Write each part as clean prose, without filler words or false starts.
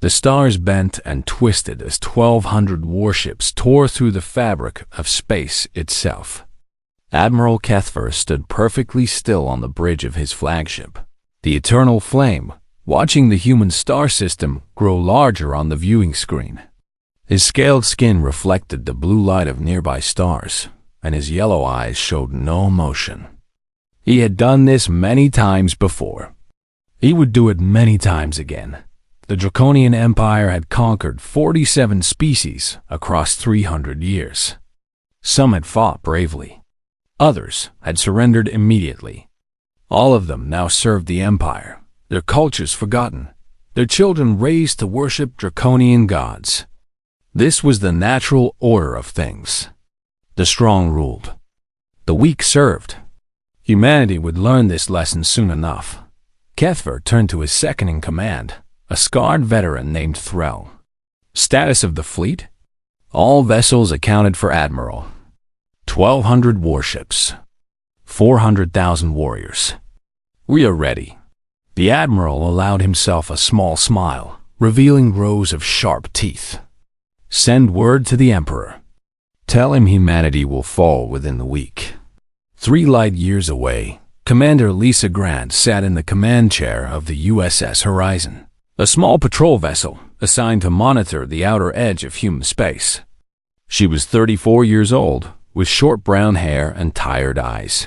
The stars bent and twisted as 1,200 warships tore through the fabric of space itself. Admiral Kethver stood perfectly still on the bridge of his flagship, the Eternal Flame, watching the human star system grow larger on the viewing screen. His scaled skin reflected the blue light of nearby stars, and his yellow eyes showed no emotion. He had done this many times before. He would do it many times again. The Draconian Empire had conquered 47 species across 300 years. Some had fought bravely. Others had surrendered immediately. All of them now served the Empire, their cultures forgotten, their children raised to worship Draconian gods. This was the natural order of things. The strong ruled. The weak served. Humanity would learn this lesson soon enough. Kethver turned to his second-in-command, a scarred veteran named Threll. Status of the fleet? All vessels accounted for Admiral. 1,200 warships. 400,000 warriors. We are ready. The Admiral allowed himself a small smile, revealing rows of sharp teeth. Send word to the Emperor. Tell him humanity will fall within the week. 3 light years away, Commander Lisa Grant sat in the command chair of the USS Horizon, a small patrol vessel assigned to monitor the outer edge of human space. She was 34 years old, with short brown hair and tired eyes.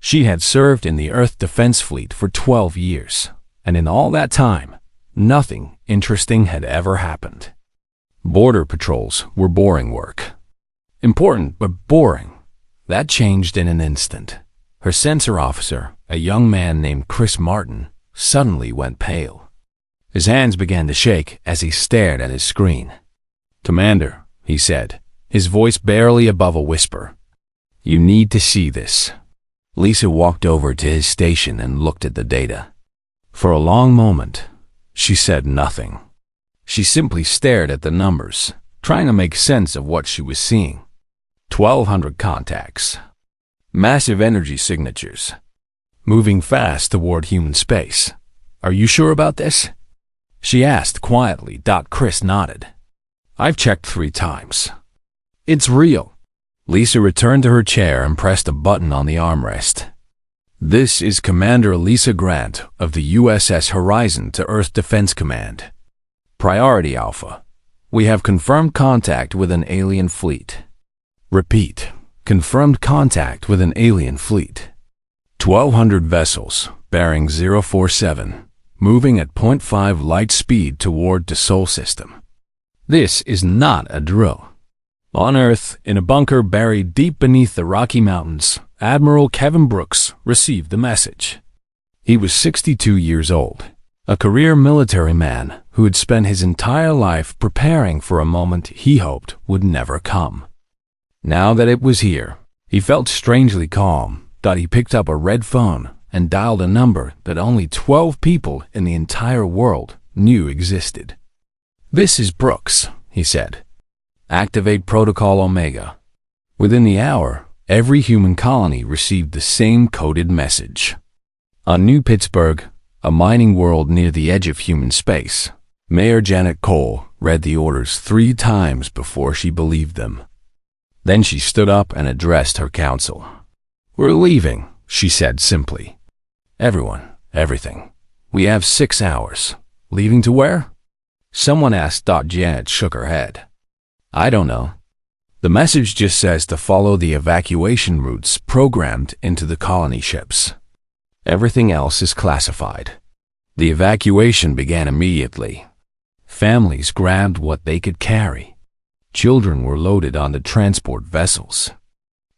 She had served in the Earth Defense Fleet for 12 years, and in all that time, nothing interesting had ever happened. Border patrols were boring work. Important, but boring. That changed in an instant. Her sensor officer, a young man named Chris Martin, suddenly went pale. His hands began to shake as he stared at his screen. "Commander," he said, his voice barely above a whisper. "You need to see this." Lisa walked over to his station and looked at the data. For a long moment, she said nothing. She simply stared at the numbers, trying to make sense of what she was seeing. 1,200 contacts. Massive energy signatures. Moving fast toward human space. "Are you sure about this?" she asked quietly. Chris nodded. "I've checked 3 times. It's real." Lisa returned to her chair and pressed a button on the armrest. "This is Commander Lisa Grant of the USS Horizon to Earth Defense Command. Priority Alpha. We have confirmed contact with an alien fleet. Repeat, confirmed contact with an alien fleet. 1,200 vessels, bearing 047, moving at 0.5 light speed toward the Sol system. This is not a drill." On Earth, in a bunker buried deep beneath the Rocky Mountains, Admiral Kevin Brooks received the message. He was 62 years old, a career military man who had spent his entire life preparing for a moment he hoped would never come. Now that it was here, he felt strangely calm. He picked up a red phone and dialed a number that only 12 people in the entire world knew existed. "This is Brooks," he said. "Activate Protocol Omega." Within the hour, every human colony received the same coded message. On New Pittsburgh, a mining world near the edge of human space, Mayor Janet Cole read the orders 3 times before she believed them. Then she stood up and addressed her council. "We're leaving," she said simply. "Everyone, everything. We have 6 hours. Leaving to where?" Someone asked. Janet shook her head. "I don't know. The message just says to follow the evacuation routes programmed into the colony ships. Everything else is classified." The evacuation began immediately. Families grabbed what they could carry. Children were loaded onto transport vessels.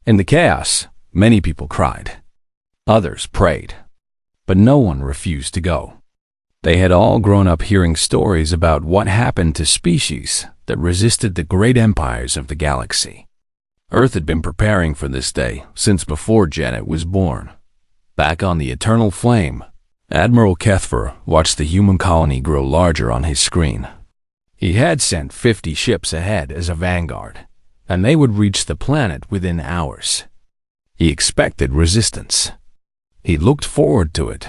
In the chaos, many people cried. Others prayed. But no one refused to go. They had all grown up hearing stories about what happened to species that resisted the great empires of the galaxy. Earth had been preparing for this day since before Janet was born. Back on the Eternal Flame, Admiral Kethver watched the human colony grow larger on his screen. He had sent 50 ships ahead as a vanguard, and they would reach the planet within hours. He expected resistance. He looked forward to it.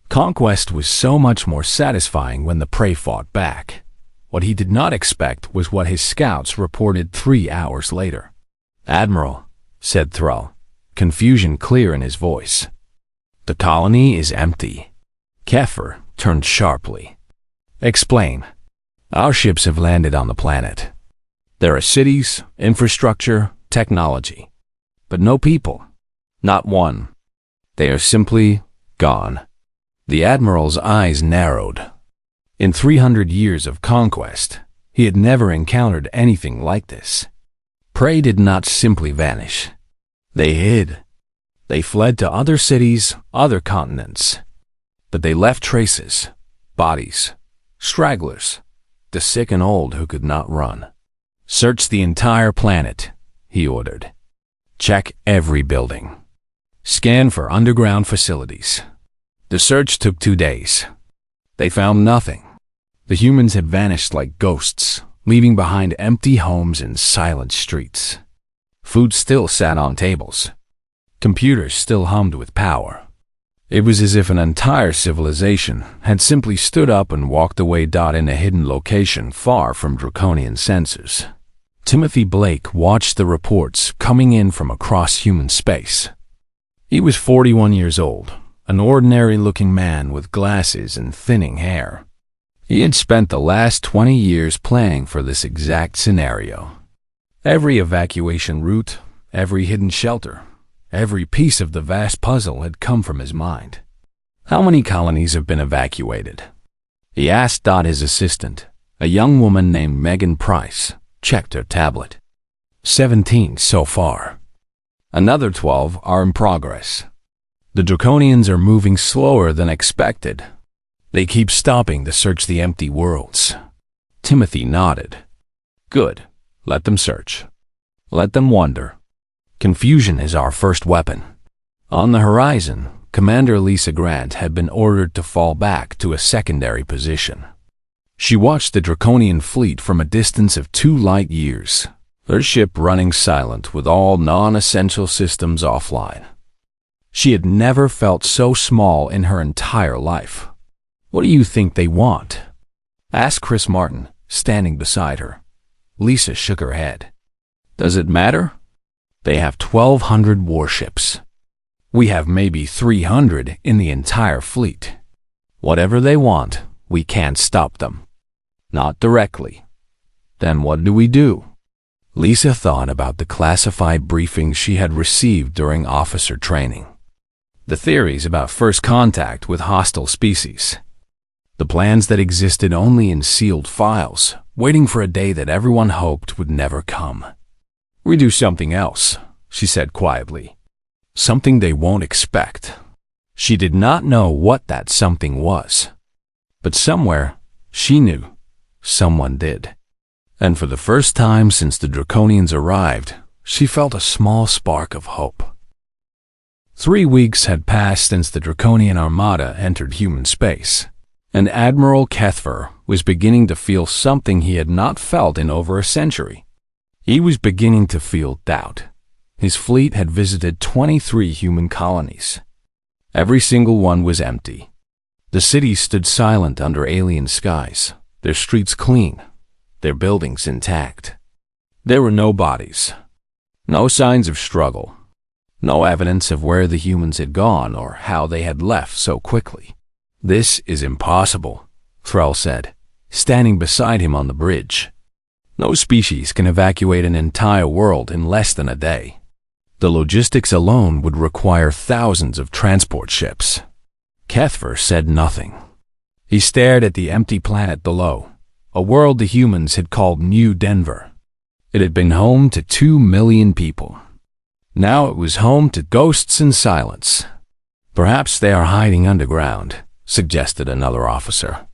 Conquest was so much more satisfying when the prey fought back. What he did not expect was what his scouts reported 3 hours later. "Admiral," said Thrall, confusion clear in his voice, "the colony is empty." Kefir turned sharply. "Explain." "Our ships have landed on the planet. There are cities, infrastructure, technology, but no people. Not one. They are simply gone." The Admiral's eyes narrowed. In 300 years of conquest, he had never encountered anything like this. Prey did not simply vanish. They hid. They fled to other cities, other continents. But they left traces, bodies, stragglers, the sick and old who could not run. "Search the entire planet," he ordered. "Check every building. Scan for underground facilities." The search took 2 days. They found nothing. The humans had vanished like ghosts, leaving behind empty homes and silent streets. Food still sat on tables. Computers still hummed with power. It was as if an entire civilization had simply stood up and walked away. In a hidden location far from draconian sensors, Timothy Blake watched the reports coming in from across human space. He was 41 years old, an ordinary-looking man with glasses and thinning hair. He had spent the last 20 years planning for this exact scenario. Every evacuation route, every hidden shelter, every piece of the vast puzzle had come from his mind. "How many colonies have been evacuated?" he asked. His assistant, a young woman named Megan Price, checked her tablet. 17 so far. Another 12 are in progress. The Draconians are moving slower than expected. They keep stopping to search the empty worlds. Timothy nodded. "Good. Let them search. Let them wonder. Confusion is our first weapon." On the horizon, Commander Lisa Grant had been ordered to fall back to a secondary position. She watched the Draconian fleet from a distance of 2 light years, their ship running silent with all non-essential systems offline. She had never felt so small in her entire life. "What do you think they want?" asked Chris Martin, standing beside her. Lisa shook her head. "Does it matter? They have 1,200 warships. We have maybe 300 in the entire fleet. Whatever they want, we can't stop them. Not directly. Then what do we do?" Lisa thought about the classified briefings she had received during officer training. The theories about first contact with hostile species. The plans that existed only in sealed files, waiting for a day that everyone hoped would never come. "We do something else," she said quietly. "Something they won't expect." She did not know what that something was. But somewhere, she knew, someone did. And for the first time since the Draconians arrived, she felt a small spark of hope. 3 weeks had passed since the Draconian armada entered human space, and Admiral Kefir was beginning to feel something he had not felt in over a century. He was beginning to feel doubt. His fleet had visited 23 human colonies. Every single one was empty. The cities stood silent under alien skies, their streets clean, their buildings intact. There were no bodies, no signs of struggle, no evidence of where the humans had gone or how they had left so quickly. "This is impossible," Thrall said, standing beside him on the bridge. "No species can evacuate an entire world in less than a day. The logistics alone would require thousands of transport ships." Kefir said nothing. He stared at the empty planet below, a world the humans had called New Denver. It had been home to 2 million people. Now it was home to ghosts and silence. "Perhaps they are hiding underground," suggested another officer.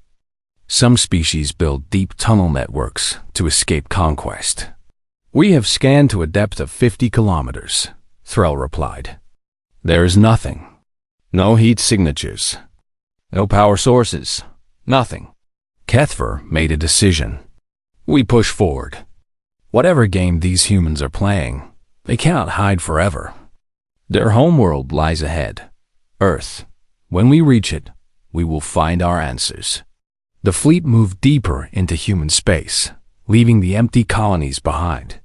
"Some species build deep tunnel networks to escape conquest." "We have scanned to a depth of 50 kilometers, Thrall replied. "There is nothing. No heat signatures. No power sources. Nothing." Kefir made a decision. "We push forward. Whatever game these humans are playing, they cannot hide forever. Their homeworld lies ahead, Earth. When we reach it, we will find our answers." The fleet moved deeper into human space, leaving the empty colonies behind.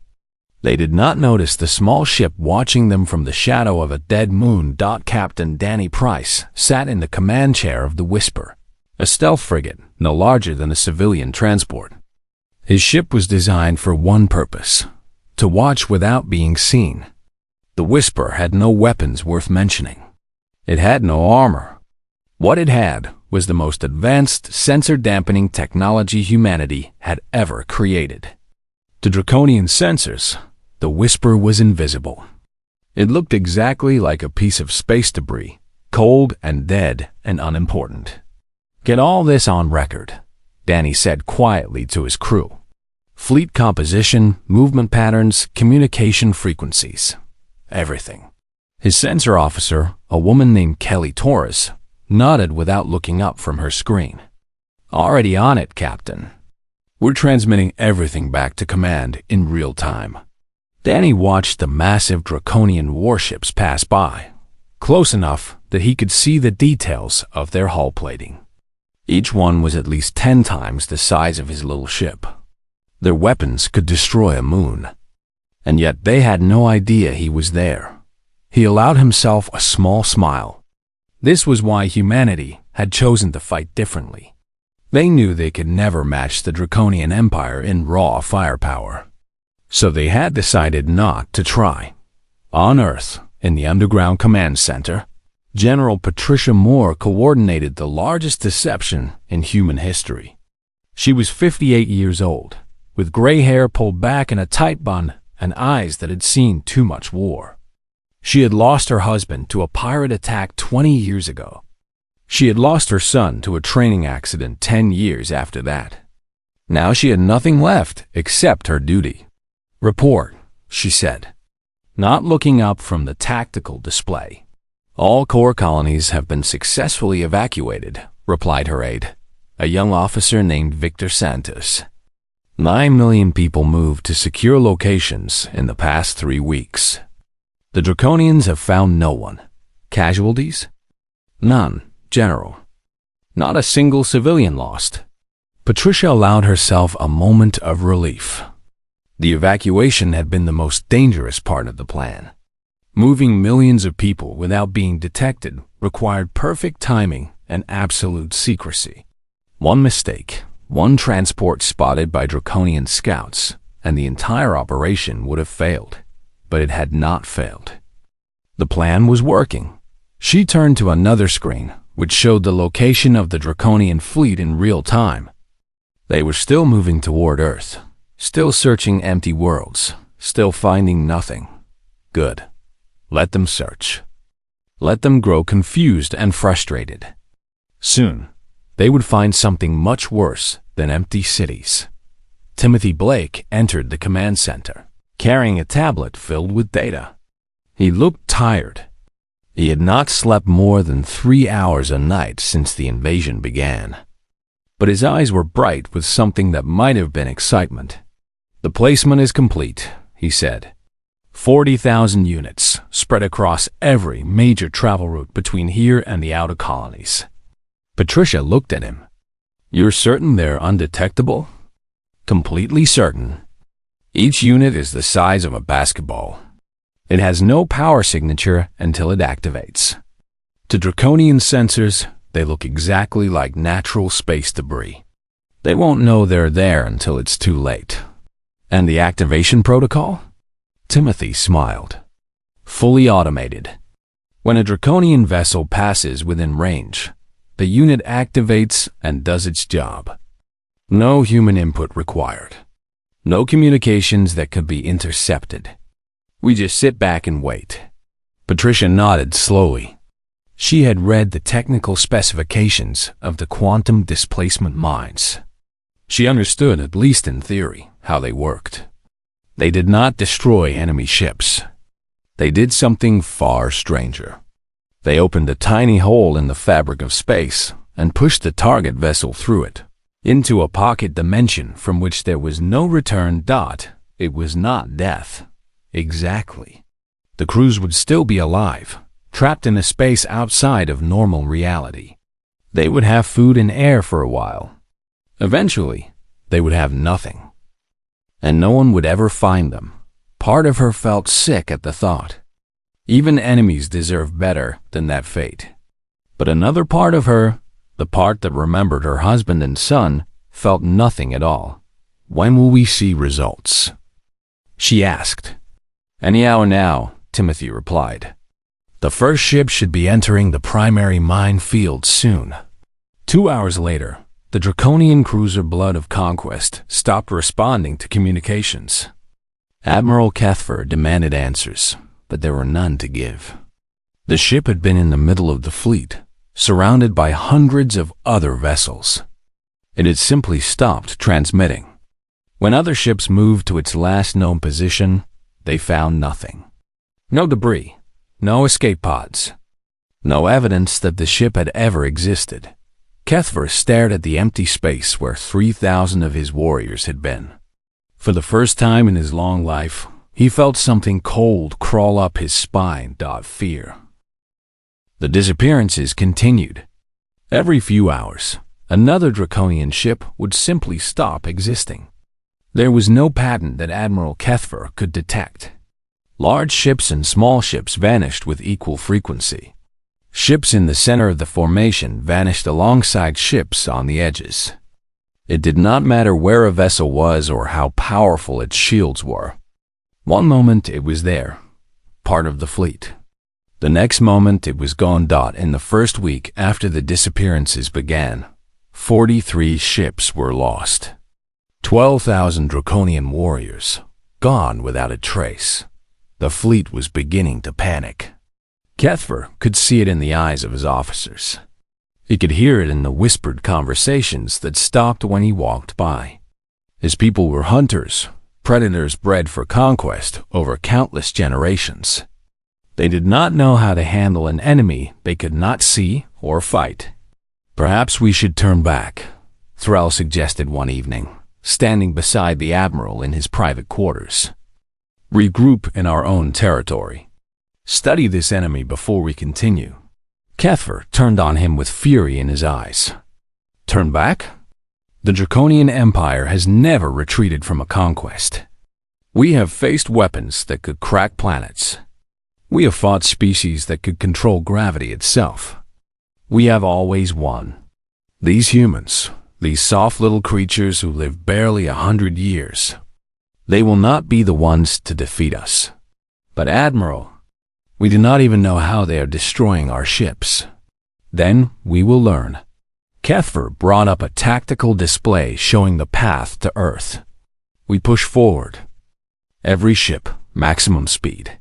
They did not notice the small ship watching them from the shadow of a dead moon. Captain Danny Price sat in the command chair of the Whisper, a stealth frigate no larger than a civilian transport. His ship was designed for one purpose: to watch without being seen. The Whisper had no weapons worth mentioning. It had no armor. What it had was the most advanced sensor-dampening technology humanity had ever created. To draconian sensors, the Whisper was invisible. It looked exactly like a piece of space debris, cold and dead and unimportant. "Get all this on record," Danny said quietly to his crew. "Fleet composition, movement patterns, communication frequencies. Everything." His sensor officer, a woman named Kelly Torres, nodded without looking up from her screen. "Already on it, Captain. We're transmitting everything back to command in real time." Danny watched the massive draconian warships pass by, close enough that he could see the details of their hull plating. Each one was at least 10 times the size of his little ship. Their weapons could destroy a moon. And yet they had no idea he was there. He allowed himself a small smile. This was why humanity had chosen to fight differently. They knew they could never match the Draconian Empire in raw firepower. So they had decided not to try. On Earth, in the underground command center, General Patricia Moore coordinated the largest deception in human history. She was 58 years old, with gray hair pulled back in a tight bun and eyes that had seen too much war. She had lost her husband to a pirate attack 20 years ago. She had lost her son to a training accident 10 years after that. Now she had nothing left except her duty. "Report," she said, not looking up from the tactical display. "All core colonies have been successfully evacuated," replied her aide, a young officer named Victor Santos. 9 million people moved to secure locations in the past 3 weeks. The Draconians have found no one. Casualties? None, General. Not a single civilian lost. Patricia allowed herself a moment of relief. The evacuation had been the most dangerous part of the plan. Moving millions of people without being detected required perfect timing and absolute secrecy. One mistake, one transport spotted by Draconian scouts, and the entire operation would have failed. But it had not failed. The plan was working. She turned to another screen, which showed the location of the Draconian fleet in real time. They were still moving toward Earth, still searching empty worlds, still finding nothing. Good. Let them search. Let them grow confused and frustrated. Soon, they would find something much worse than empty cities. Timothy Blake entered the command center, carrying a tablet filled with data. He looked tired. He had not slept more than 3 hours a night since the invasion began. But his eyes were bright with something that might have been excitement. "The placement is complete," he said. 40,000 units spread across every major travel route between here and the outer colonies. Patricia looked at him. "You're certain they're undetectable?" "Completely certain. Each unit is the size of a basketball. It has no power signature until it activates. To Draconian sensors, they look exactly like natural space debris. They won't know they're there until it's too late." "And the activation protocol?" Timothy smiled. "Fully automated. When a Draconian vessel passes within range, the unit activates and does its job. No human input required. No communications that could be intercepted. We just sit back and wait." Patricia nodded slowly. She had read the technical specifications of the quantum displacement mines. She understood, at least in theory, how they worked. They did not destroy enemy ships. They did something far stranger. They opened a tiny hole in the fabric of space and pushed the target vessel through it, into a pocket dimension from which there was no return. It was not death. Exactly. The crews would still be alive, trapped in a space outside of normal reality. They would have food and air for a while, Eventually, they would have nothing, and no one would ever find them. Part of her felt sick at the thought. Even enemies deserve better than that fate. But another part of her, the part that remembered her husband and son, felt nothing at all. "When will we see results?" she asked. "Any hour now," Timothy replied. "The first ship should be entering the primary minefield soon." 2 hours later, the Draconian cruiser Blood of Conquest stopped responding to communications. Admiral Cathfer demanded answers, but there were none to give. The ship had been in the middle of the fleet, surrounded by hundreds of other vessels. It had simply stopped transmitting. When other ships moved to its last known position, they found nothing. No debris, no escape pods, no evidence that the ship had ever existed. Cathfer stared at the empty space where 3,000 of his warriors had been. For the first time in his long life, he felt something cold crawl up his spine. Fear. The disappearances continued. Every few hours, another Draconian ship would simply stop existing. There was no pattern that Admiral Cathfer could detect. Large ships and small ships vanished with equal frequency. Ships in the center of the formation vanished alongside ships on the edges. It did not matter where a vessel was or how powerful its shields were. One moment it was there, part of the fleet. The next moment it was gone. In the first week after the disappearances began, 43 ships were lost. 12,000 Draconian warriors, gone without a trace. The fleet was beginning to panic. Cathfer could see it in the eyes of his officers. He could hear it in the whispered conversations that stopped when he walked by. His people were hunters, predators bred for conquest over countless generations. They did not know how to handle an enemy they could not see or fight. "Perhaps we should turn back," Thrall suggested one evening, standing beside the Admiral in his private quarters. "Regroup in our own territory. Study this enemy before we continue." Cathfer turned on him with fury in his eyes. "Turn back? The Draconian Empire has never retreated from a conquest. We have faced weapons that could crack planets. We have fought species that could control gravity itself. We have always won. These humans, these soft little creatures who live barely 100 years, they will not be the ones to defeat us. But Admiral, we do not even know how they are destroying our ships. Then we will learn." Cathfer brought up a tactical display showing the path to Earth. "We push forward. Every ship, maximum speed.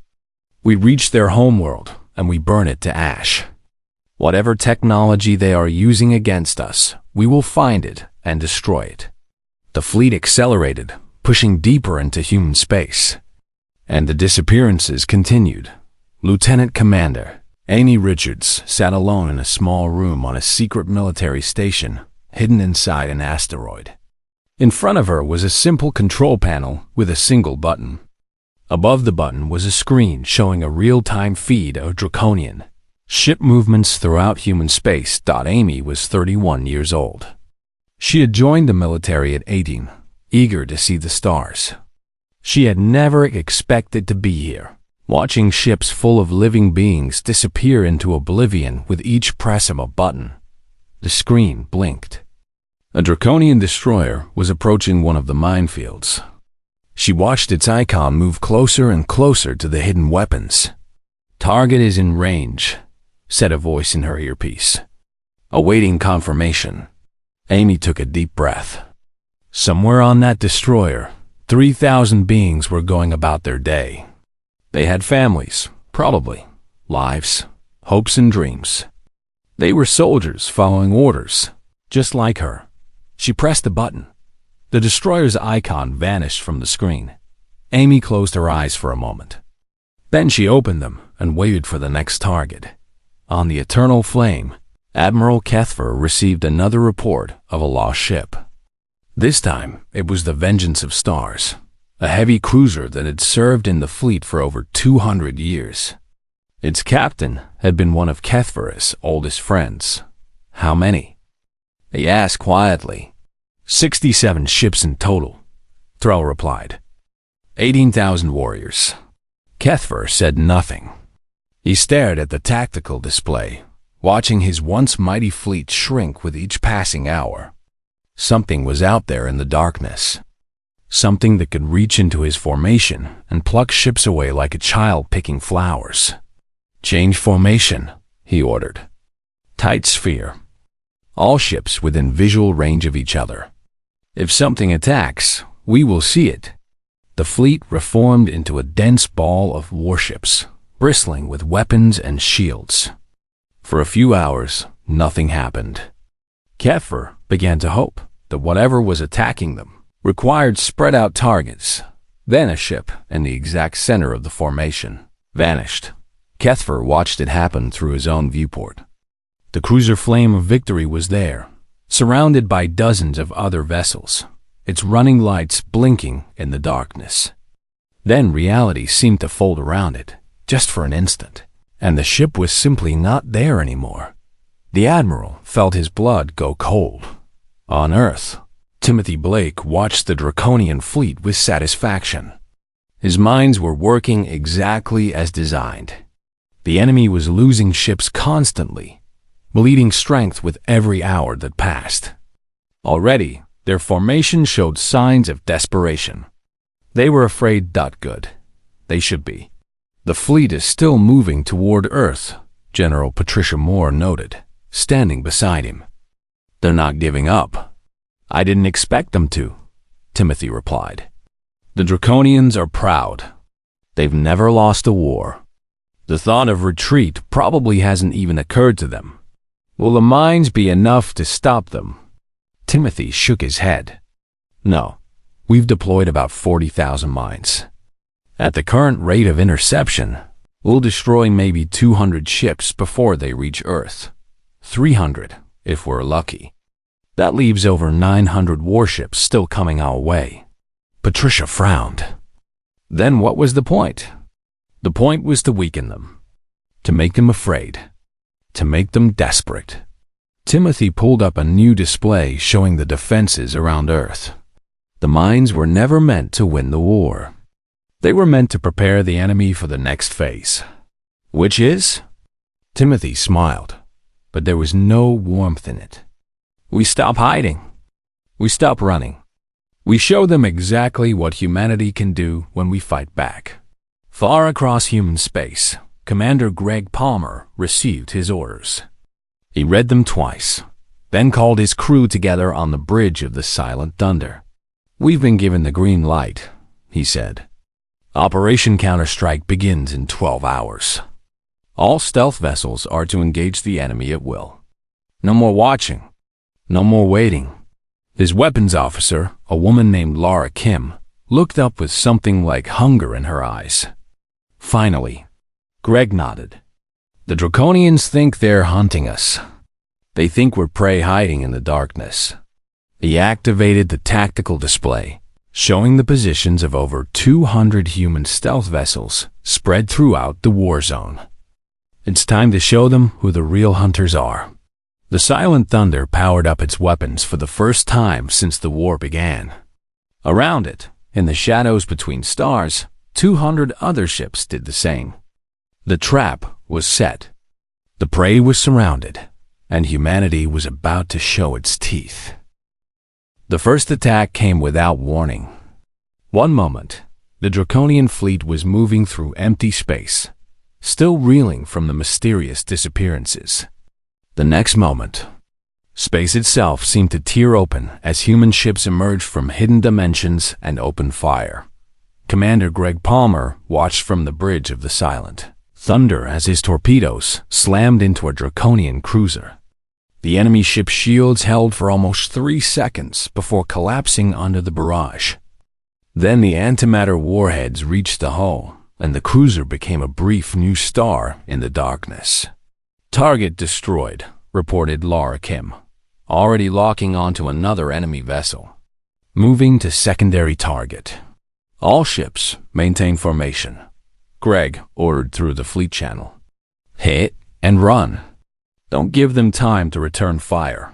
We reach their homeworld and we burn it to ash. Whatever technology they are using against us, we will find it and destroy it." The fleet accelerated, pushing deeper into human space. And the disappearances continued. Lieutenant Commander Amy Richards sat alone in a small room on a secret military station, hidden inside an asteroid. In front of her was a simple control panel with a single button. Above the button was a screen showing a real-time feed of Draconian ship movements throughout human space. Amy was 31 years old. She had joined the military at 18, eager to see the stars. She had never expected to be here, watching ships full of living beings disappear into oblivion with each press of a button. The screen blinked. A Draconian destroyer was approaching one of the minefields. She watched its icon move closer and closer to the hidden weapons. "Target is in range," said a voice in her earpiece. Awaiting confirmation, Amy took a deep breath. Somewhere on that destroyer, 3,000 beings were going about their day. They had families, probably, lives, hopes and dreams. They were soldiers following orders, just like her. She pressed the button. The destroyer's icon vanished from the screen. Amy closed her eyes for a moment. Then she opened them and waited for the next target. On the Eternal Flame, Admiral Cathfer received another report of a lost ship. This time, it was the Vengeance of Stars, a heavy cruiser that had served in the fleet for over 200 years. Its captain had been one of Cathfer's oldest friends. "How many?" he asked quietly. "67 ships in total," Thrall replied. "18,000 warriors." Kethver said nothing. He stared at the tactical display, watching his once mighty fleet shrink with each passing hour. Something was out there in the darkness. Something that could reach into his formation and pluck ships away like a child picking flowers. "Change formation," he ordered. "Tight sphere. All ships within visual range of each other. If something attacks, we will see it." The fleet reformed into a dense ball of warships, bristling with weapons and shields. For a few hours, nothing happened. Kepher began to hope that whatever was attacking them required spread-out targets. Then a ship in the exact center of the formation vanished. Kethver watched it happen through his own viewport. The cruiser Flame of Victory was there, surrounded by dozens of other vessels, its running lights blinking in the darkness. Then reality seemed to fold around it, just for an instant, and the ship was simply not there anymore. The Admiral felt his blood go cold. On Earth, Timothy Blake watched the Draconian fleet with satisfaction. His minds were working exactly as designed. The enemy was losing ships constantly, bleeding strength with every hour that passed. Already, their formation showed signs of desperation. They were afraid. Good. They should be. "The fleet is still moving toward Earth," General Patricia Moore noted, standing beside him. "They're not giving up." "I didn't expect them to," Timothy replied. "The Draconians are proud. They've never lost a war. The thought of retreat probably hasn't even occurred to them. Will the mines be enough to stop them?" Timothy shook his head. "No, we've deployed about 40,000 mines. At the current rate of interception, we'll destroy maybe 200 ships before they reach Earth. 300, if we're lucky. That leaves over 900 warships still coming our way." Patricia frowned. Then what was the point? The point was to weaken them, to make them afraid, to make them desperate. Timothy pulled up a new display showing the defenses around Earth. The mines were never meant to win the war. They were meant to prepare the enemy for the next phase. "Which is?" Timothy smiled, but there was no warmth in it. "We stop hiding. We stop running. We show them exactly what humanity can do when we fight back." Far across human space, Commander Greg Palmer received his orders. He read them twice, then called his crew together on the bridge of the Silent Thunder. "We've been given the green light," he said. "Operation Counterstrike begins in 12 hours. All stealth vessels are to engage the enemy at will. No more watching. No more waiting." His weapons officer, a woman named Laura Kim, looked up with something like hunger in her eyes. Finally, Greg nodded. "The Draconians think they're hunting us. They think we're prey hiding in the darkness." He activated the tactical display, showing the positions of over 200 human stealth vessels spread throughout the war zone. "It's time to show them who the real hunters are." The Silent Thunder powered up its weapons for the first time since the war began. Around it, in the shadows between stars, 200 other ships did the same. The trap was set. The prey was surrounded, and humanity was about to show its teeth. The first attack came without warning. One moment, the Draconian fleet was moving through empty space, still reeling from the mysterious disappearances. The next moment, space itself seemed to tear open as human ships emerged from hidden dimensions and opened fire. Commander Greg Palmer watched from the bridge of the Silent Thunder as his torpedoes slammed into a Draconian cruiser. The enemy ship's shields held for almost 3 seconds before collapsing under the barrage. Then the antimatter warheads reached the hull, and the cruiser became a brief new star in the darkness. "Target destroyed," reported Laura Kim, already locking onto another enemy vessel. "Moving to secondary target. All ships maintain formation," Greg ordered through the fleet channel. "Hit and run. Don't give them time to return fire."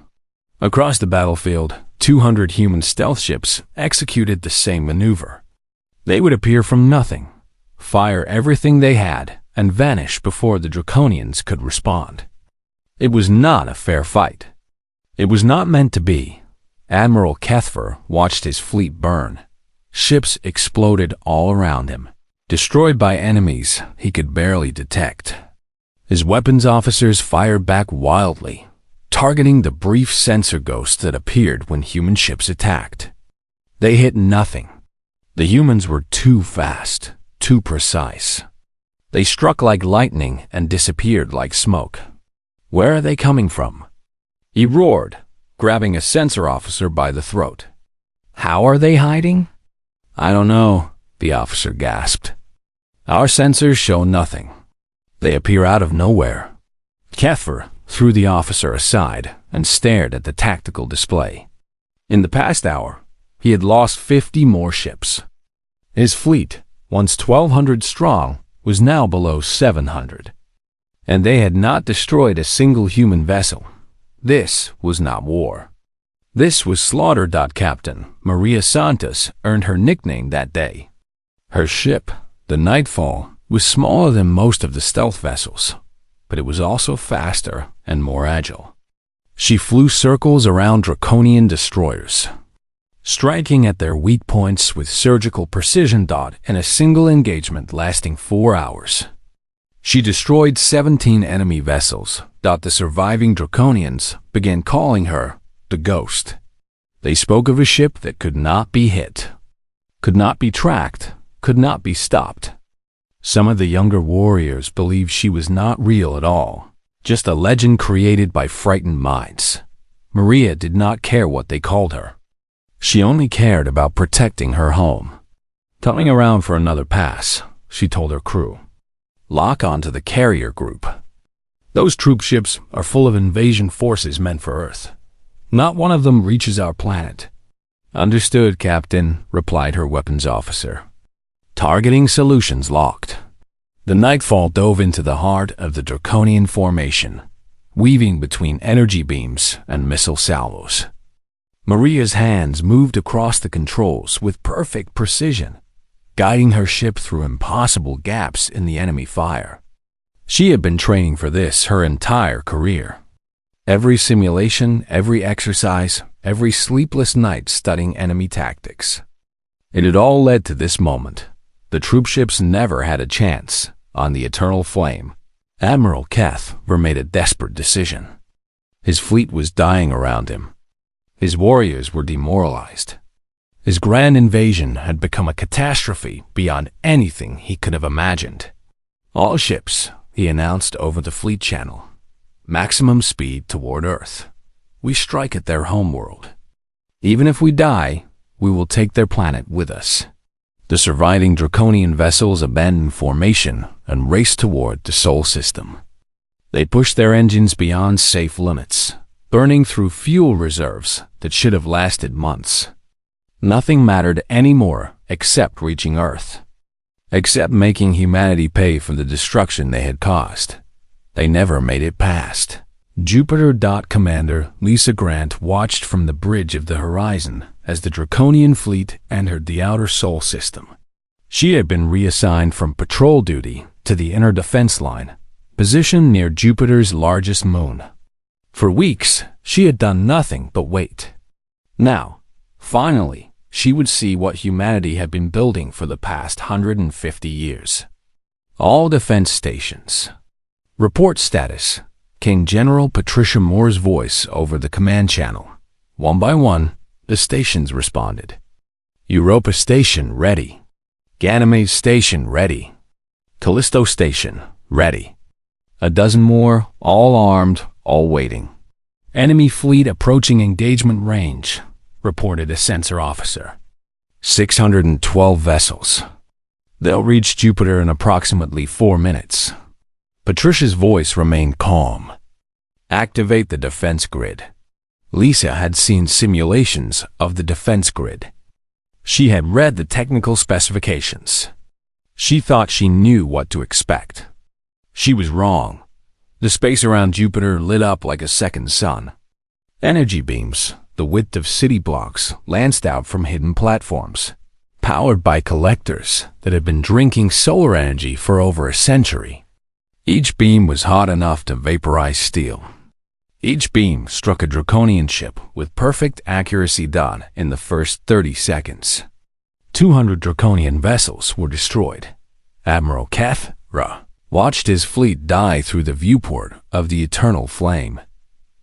Across the battlefield, 200 human stealth ships executed the same maneuver. They would appear from nothing, fire everything they had, and vanish before the Draconians could respond. It was not a fair fight. It was not meant to be. Admiral Kethfer watched his fleet burn. Ships exploded all around him, destroyed by enemies he could barely detect. His weapons officers fired back wildly, targeting the brief sensor ghosts that appeared when human ships attacked. They hit nothing. The humans were too fast, too precise. They struck like lightning and disappeared like smoke. Where are they coming from? He roared, grabbing a sensor officer by the throat. How are they hiding? I don't know, the officer gasped. Our sensors show nothing. They appear out of nowhere. Kethfer threw the officer aside and stared at the tactical display. In the past hour, he had lost 50 more ships. His fleet, once 1,200 strong, was now below 700. And they had not destroyed a single human vessel. This was not war. This was slaughter. Captain Maria Santos earned her nickname that day. Her ship, the Nightfall, was smaller than most of the stealth vessels, but it was also faster and more agile. She flew circles around Draconian destroyers, striking at their weak points with surgical precision. In a single engagement lasting 4 hours. She destroyed 17 enemy vessels. The surviving Draconians began calling her the Ghost. They spoke of a ship that could not be hit, could not be tracked, could not be stopped. Some of the younger warriors believed she was not real at all, just a legend created by frightened minds. Maria did not care what they called her. She only cared about protecting her home. Coming around for another pass, she told her crew. Lock onto the carrier group. Those troop ships are full of invasion forces meant for Earth. Not one of them reaches our planet. Understood, Captain, replied her weapons officer. Targeting solutions locked. The Nightfall dove into the heart of the Draconian formation, weaving between energy beams and missile salvos. Maria's hands moved across the controls with perfect precision, guiding her ship through impossible gaps in the enemy fire. She had been training for this her entire career. Every simulation, every exercise, every sleepless night studying enemy tactics. It had all led to this moment. The troop ships never had a chance on the Eternal Flame. Admiral Kethfer made a desperate decision. His fleet was dying around him. His warriors were demoralized. His grand invasion had become a catastrophe beyond anything he could have imagined. All ships, he announced over the fleet channel. Maximum speed toward Earth. We strike at their homeworld. Even if we die, we will take their planet with us. The surviving Draconian vessels abandoned formation and raced toward the Sol system. They pushed their engines beyond safe limits, burning through fuel reserves that should have lasted months. Nothing mattered anymore except reaching Earth, except making humanity pay for the destruction they had caused. They never made it past. Jupiter. Commander Lisa Grant watched from the bridge of the horizon as the Draconian fleet entered the outer Sol system. She had been reassigned from patrol duty to the inner defense line, positioned near Jupiter's largest moon. For weeks, she had done nothing but wait. Now, finally, she would see what humanity had been building for the past 150 years. All defense stations. Report status. Came General Patricia Moore's voice over the command channel. One by one, the stations responded. Europa Station ready. Ganymede Station ready. Callisto Station ready. A dozen more, all armed, all waiting. Enemy fleet approaching engagement range, reported a sensor officer. 612 vessels. They'll reach Jupiter in approximately 4 minutes. Patricia's voice remained calm. Activate the defense grid. Lisa had seen simulations of the defense grid. She had read the technical specifications. She thought she knew what to expect. She was wrong. The space around Jupiter lit up like a second sun. Energy beams, the width of city blocks, lanced out from hidden platforms, powered by collectors that had been drinking solar energy for over a century. Each beam was hot enough to vaporize steel. Each beam struck a draconian ship with perfect accuracy in the first 30 seconds. 200 draconian vessels were destroyed. Admiral Kethra watched his fleet die through the viewport of the eternal flame.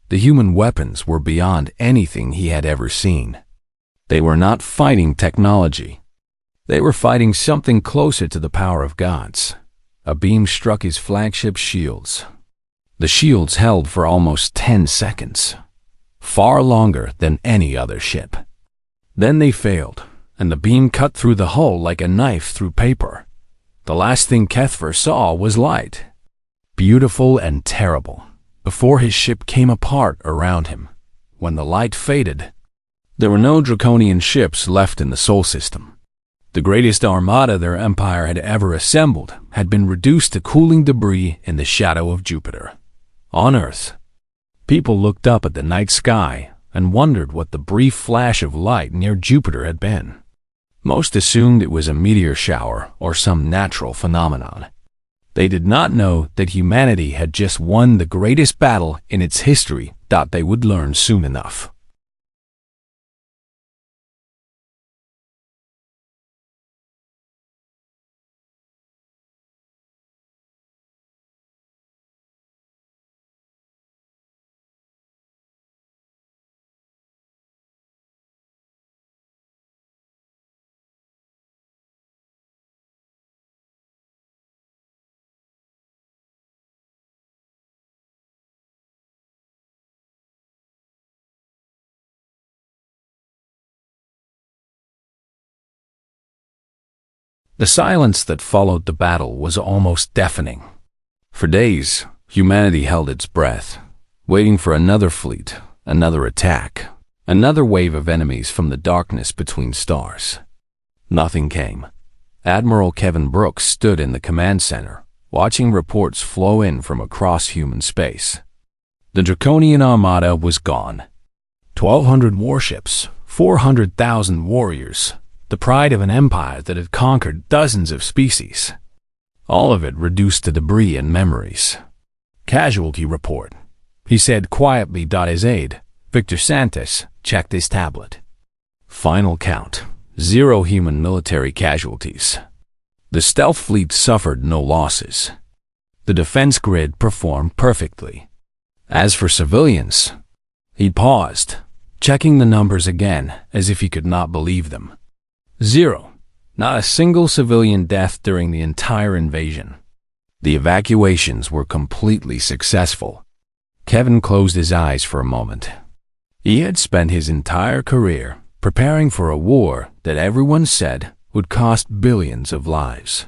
The human weapons were beyond anything he had ever seen. They were not fighting technology. They were fighting something closer to the power of gods. A beam struck his flagship shields. The shields held for almost 10 seconds, far longer than any other ship. Then they failed, and the beam cut through the hull like a knife through paper. The last thing Kethver saw was light, beautiful and terrible, before his ship came apart around him. When the light faded, there were no draconian ships left in the Sol system. The greatest armada their empire had ever assembled had been reduced to cooling debris in the shadow of Jupiter. On Earth, people looked up at the night sky and wondered what the brief flash of light near Jupiter had been. Most assumed it was a meteor shower or some natural phenomenon. They did not know that humanity had just won the greatest battle in its history. They would learn soon enough. The silence that followed the battle was almost deafening. For days, humanity held its breath, waiting for another fleet, another attack, another wave of enemies from the darkness between stars. Nothing came. Admiral Kevin Brooks stood in the command center, watching reports flow in from across human space. The Draconian Armada was gone. 1,200 warships, 400,000 warriors, the pride of an empire that had conquered dozens of species. All of it reduced to debris and memories. Casualty report, he said quietly. His aide, Victor Santos, checked his tablet. Final count, 0 human military casualties. The stealth fleet suffered no losses. The defense grid performed perfectly. As for civilians, he paused, checking the numbers again as if he could not believe them. 0. Not a single civilian death during the entire invasion. The evacuations were completely successful. Kevin closed his eyes for a moment. He had spent his entire career preparing for a war that everyone said would cost billions of lives.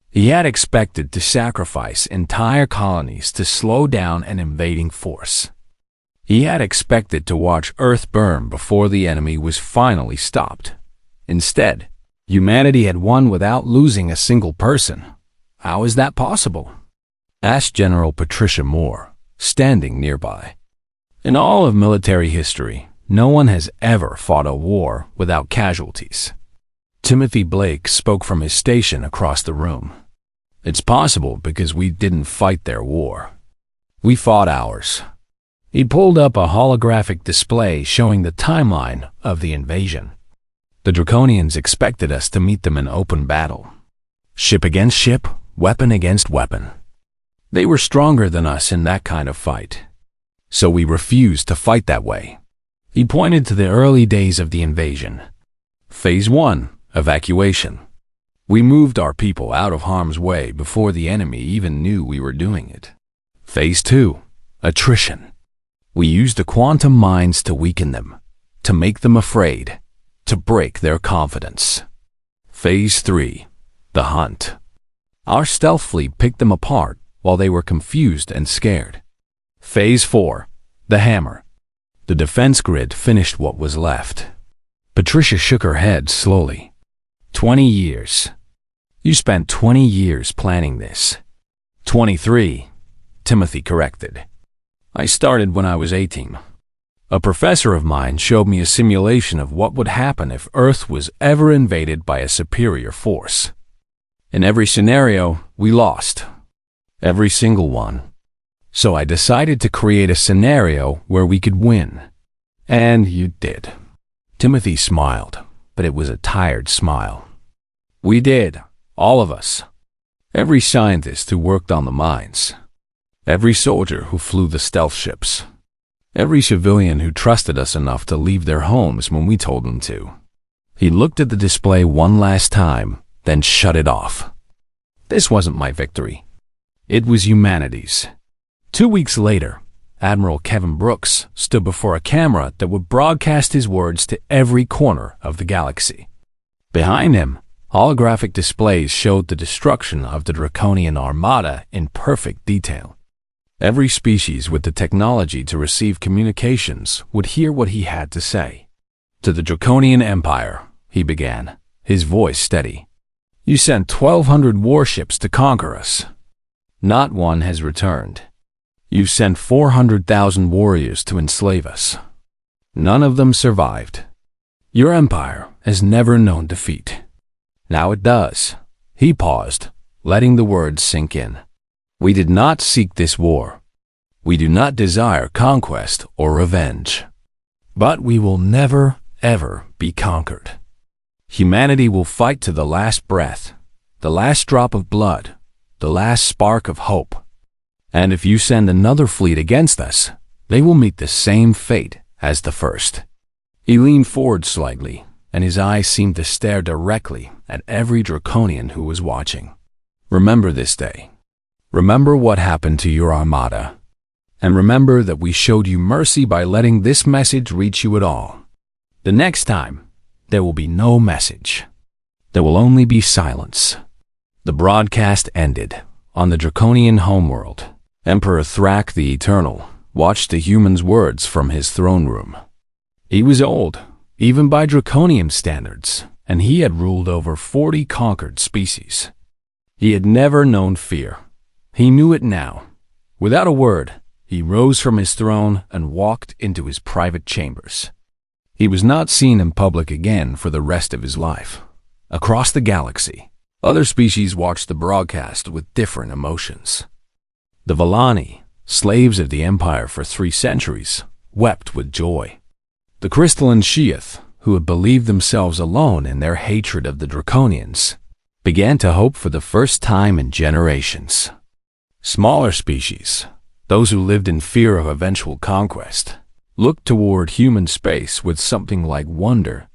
He had expected to sacrifice entire colonies to slow down an invading force. He had expected to watch Earth burn before the enemy was finally stopped. Instead, humanity had won without losing a single person. How is that possible? Asked General Patricia Moore, standing nearby. In all of military history, no one has ever fought a war without casualties. Timothy Blake spoke from his station across the room. It's possible because we didn't fight their war. We fought ours. He pulled up a holographic display showing the timeline of the invasion. The Draconians expected us to meet them in open battle. Ship against ship, weapon against weapon. They were stronger than us in that kind of fight. So we refused to fight that way. He pointed to the early days of the invasion. Phase 1, evacuation. We moved our people out of harm's way before the enemy even knew we were doing it. Phase 2, attrition. We used the quantum mines to weaken them, to make them afraid, to break their confidence. Phase 3, the hunt. Our stealth fleet picked them apart while they were confused and scared. Phase 4, the hammer. The defense grid finished what was left. Patricia shook her head slowly. 20 years. You spent 20 years planning this. 23, Timothy corrected. I started when I was 18. A professor of mine showed me a simulation of what would happen if Earth was ever invaded by a superior force. In every scenario, we lost. Every single one. So I decided to create a scenario where we could win. And you did. Timothy smiled, but it was a tired smile. We did. All of us. Every scientist who worked on the mines. Every soldier who flew the stealth ships. Every civilian who trusted us enough to leave their homes when we told them to. He looked at the display one last time, then shut it off. This wasn't my victory. It was humanity's. 2 weeks later, Admiral Kevin Brooks stood before a camera that would broadcast his words to every corner of the galaxy. Behind him, holographic displays showed the destruction of the Draconian Armada in perfect detail. Every species with the technology to receive communications would hear what he had to say. To the Draconian Empire, he began, his voice steady. You sent 1,200 warships to conquer us. Not one has returned. You sent 400,000 warriors to enslave us. None of them survived. Your empire has never known defeat. Now it does. He paused, letting the words sink in. We did not seek this war. We do not desire conquest or revenge. But we will never, ever be conquered. Humanity will fight to the last breath, the last drop of blood, the last spark of hope. And if you send another fleet against us, they will meet the same fate as the first. He leaned forward slightly, and his eyes seemed to stare directly at every Draconian who was watching. Remember this day. Remember what happened to your armada. And remember that we showed you mercy by letting this message reach you at all. The next time, there will be no message. There will only be silence. The broadcast ended. On the Draconian homeworld, Emperor Thrak the Eternal watched the humans' words from his throne room. He was old, even by Draconian standards, and he had ruled over 40 conquered species. He had never known fear. He knew it now. Without a word, he rose from his throne and walked into his private chambers. He was not seen in public again for the rest of his life. Across the galaxy, other species watched the broadcast with different emotions. The Vellani, slaves of the Empire for 3 centuries, wept with joy. The crystalline Sheath, who had believed themselves alone in their hatred of the Draconians, began to hope for the first time in generations. Smaller species, those who lived in fear of eventual conquest, looked toward human space with something like wonder.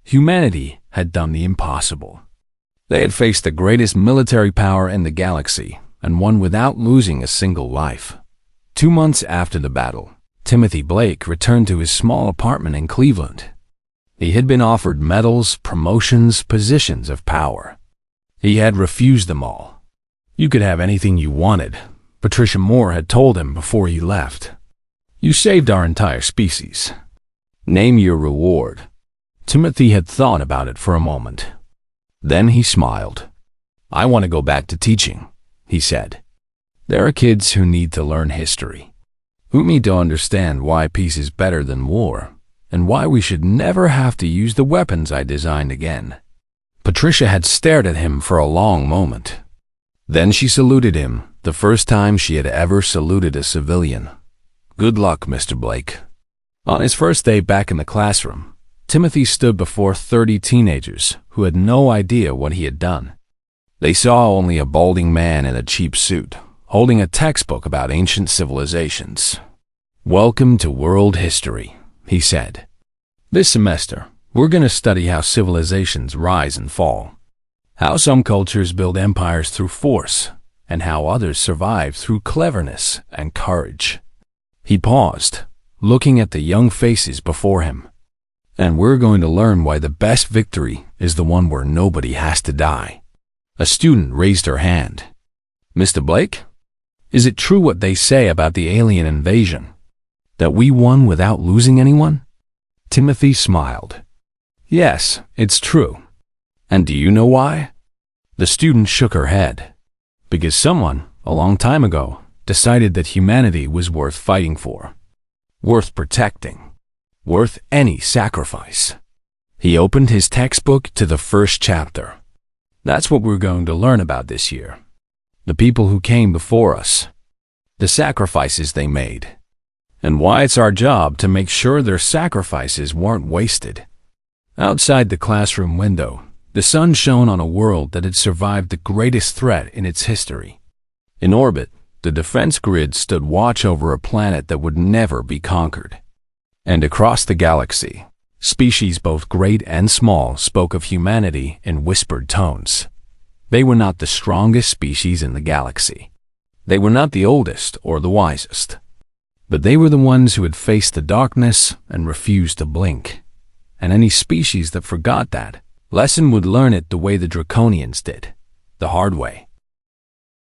Humanity had done the impossible. They had faced the greatest military power in the galaxy and won without losing a single life. 2 months after the battle, Timothy Blake returned to his small apartment in Cleveland. He had been offered medals, promotions, positions of power. He had refused them all. You could have anything you wanted, Patricia Moore had told him before he left. You saved our entire species. Name your reward. Timothy had thought about it for a moment. Then he smiled. I want to go back to teaching, he said. There are kids who need to learn history, who need to understand why peace is better than war, and why we should never have to use the weapons I designed again. Patricia had stared at him for a long moment. Then she saluted him, the first time she had ever saluted a civilian. Good luck, Mr. Blake. On his first day back in the classroom, Timothy stood before 30 teenagers who had no idea what he had done. They saw only a balding man in a cheap suit, holding a textbook about ancient civilizations. Welcome to world history, he said. This semester, we're going to study how civilizations rise and fall, how some cultures build empires through force, and how others survive through cleverness and courage. He paused, looking at the young faces before him. And we're going to learn why the best victory is the one where nobody has to die. A student raised her hand. Mr. Blake, is it true what they say about the alien invasion? That we won without losing anyone? Timothy smiled. Yes, it's true. And do you know why? The student shook her head. Because someone, a long time ago, decided that humanity was worth fighting for, worth protecting. worth any sacrifice. He opened his textbook to the first chapter. That's what we're going to learn about this year. The people who came before us, the sacrifices they made, and why it's our job to make sure their sacrifices weren't wasted. Outside the classroom window, the sun shone on a world that had survived the greatest threat in its history. In orbit, the defense grid stood watch over a planet that would never be conquered. And across the galaxy, species both great and small spoke of humanity in whispered tones. They were not the strongest species in the galaxy. They were not the oldest or the wisest. But they were the ones who had faced the darkness and refused to blink. And any species that forgot that lesson would learn it the way the Draconians did, the hard way.